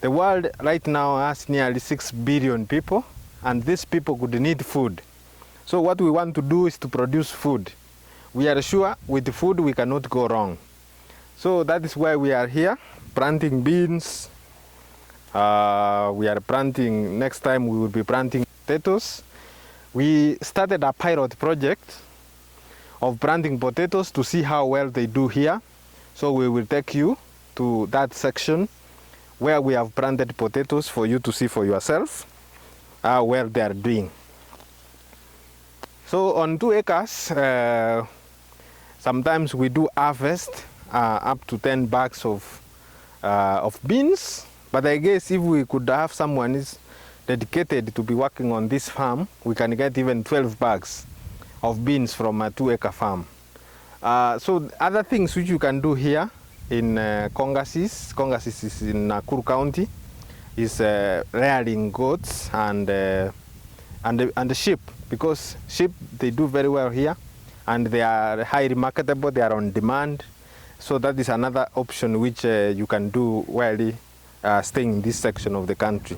The world right now has nearly 6 billion people, and these people could need food. So what we want to do is to produce food. We are sure with food we cannot go wrong. So that is why we are here, planting beans. We are planting, next time we will be planting potatoes. We started a pilot project of planting potatoes to see how well they do here. So we will take you to that section where we have planted potatoes for you to see for yourself how well they are doing. So on 2 acres, sometimes we do harvest up to 10 bags of beans. But I guess if we could have someone is dedicated to be working on this farm, we can get even 12 bags of beans from a 2 acre farm. So other things which you can do here in Kongasis is in Nakuru County, is rearing goats and sheep, because sheep, they do very well here and they are highly marketable, they are on demand. So that is another option which you can do while staying in this section of the country.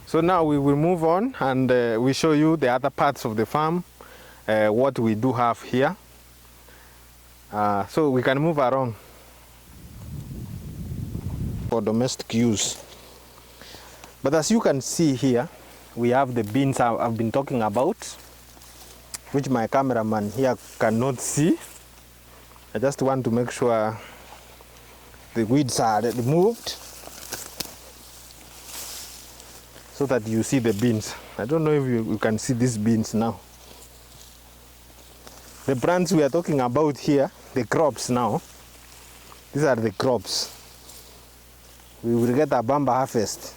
So now we will move on and we show you the other parts of the farm, what we do have here. So we can move around. For domestic use. But as you can see here, we have the beans I've been talking about, which my cameraman here cannot see. I just want to make sure the weeds are removed so that you see the beans. I don't know if you can see these beans now. The plants we are talking about here, the crops now, these are the crops. We will get a bumper harvest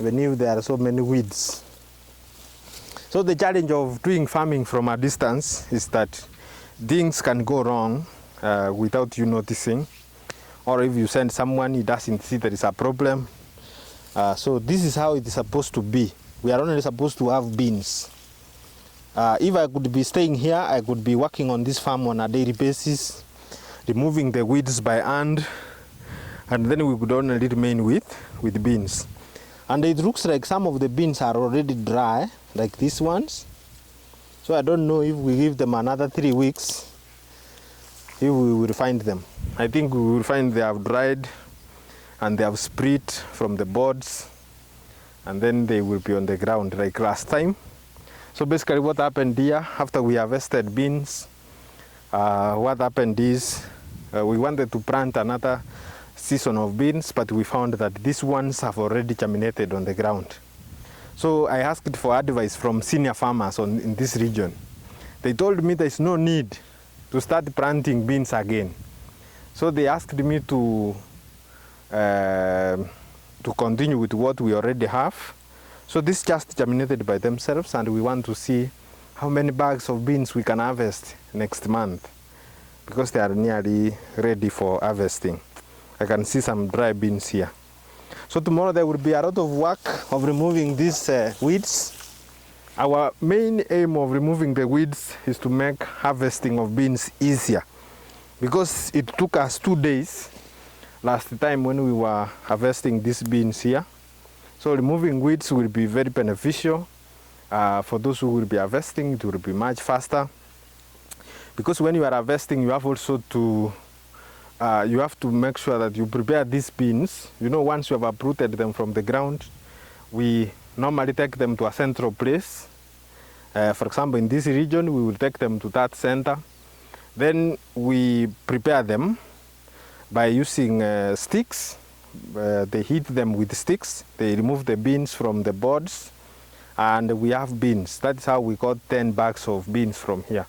even if there are so many weeds. So the challenge of doing farming from a distance is that things can go wrong without you noticing, or if you send someone, he doesn't see there is a problem. So this is how it is supposed to be. We are only supposed to have beans. If I could be staying here, I could be working on this farm on a daily basis, removing the weeds by hand, and then we could only remain with beans. And it looks like some of the beans are already dry, like these ones. So I don't know if we give them another 3 weeks, if we will find them. I think we will find they have dried and they have spread from the buds, and then they will be on the ground like last time. So basically what happened here, after we harvested beans, what happened is we wanted to plant another season of beans, but we found that these ones have already germinated on the ground. So I asked for advice from senior farmers in this region. They told me there is no need to start planting beans again. So they asked me to continue with what we already have. So this just germinated by themselves, and we want to see how many bags of beans we can harvest next month, because they are nearly ready for harvesting. I can see some dry beans here. So tomorrow there will be a lot of work of removing these weeds. Our main aim of removing the weeds is to make harvesting of beans easier, because it took us 2 days last time when we were harvesting these beans here. So removing weeds will be very beneficial. For those who will be harvesting, it will be much faster, because when you are harvesting, you have also to you have to make sure that you prepare these beans. You know, once you have uprooted them from the ground, we normally take them to a central place. For example, in this region, we will take them to that center. Then we prepare them by using sticks. They heat them with sticks. They remove the beans from the buds, and we have beans. That's how we got 10 bags of beans from here.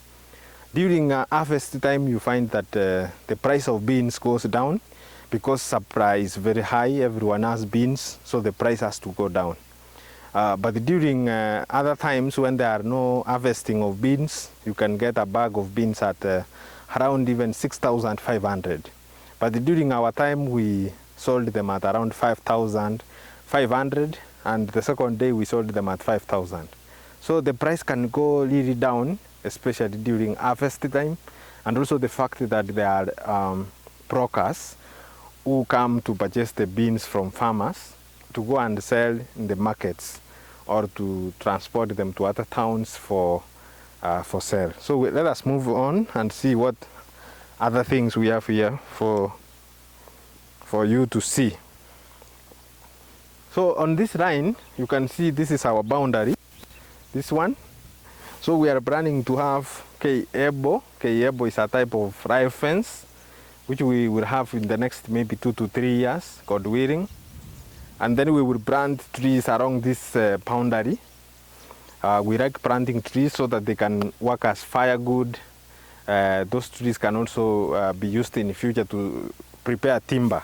During harvest time, you find that the price of beans goes down, because supply is very high. Everyone has beans, so the price has to go down. But during other times when there are no harvesting of beans, you can get a bag of beans at around even 6,500. But during our time, we sold them at around 5,500, and the second day we sold them at 5,000. So the price can go really down, especially during harvest time, and also the fact that there are brokers who come to purchase the beans from farmers to go and sell in the markets or to transport them to other towns for sale. So let us move on and see what other things we have here for you to see. So on this line, you can see this is our boundary, this one. So we are planning to have K-Ebo. K-Ebo is a type of rye fence, which we will have in the next maybe 2 to 3 years, God willing. And then we will plant trees along this boundary. We like planting trees so that they can work as firewood. Those trees can also be used in the future to prepare timber.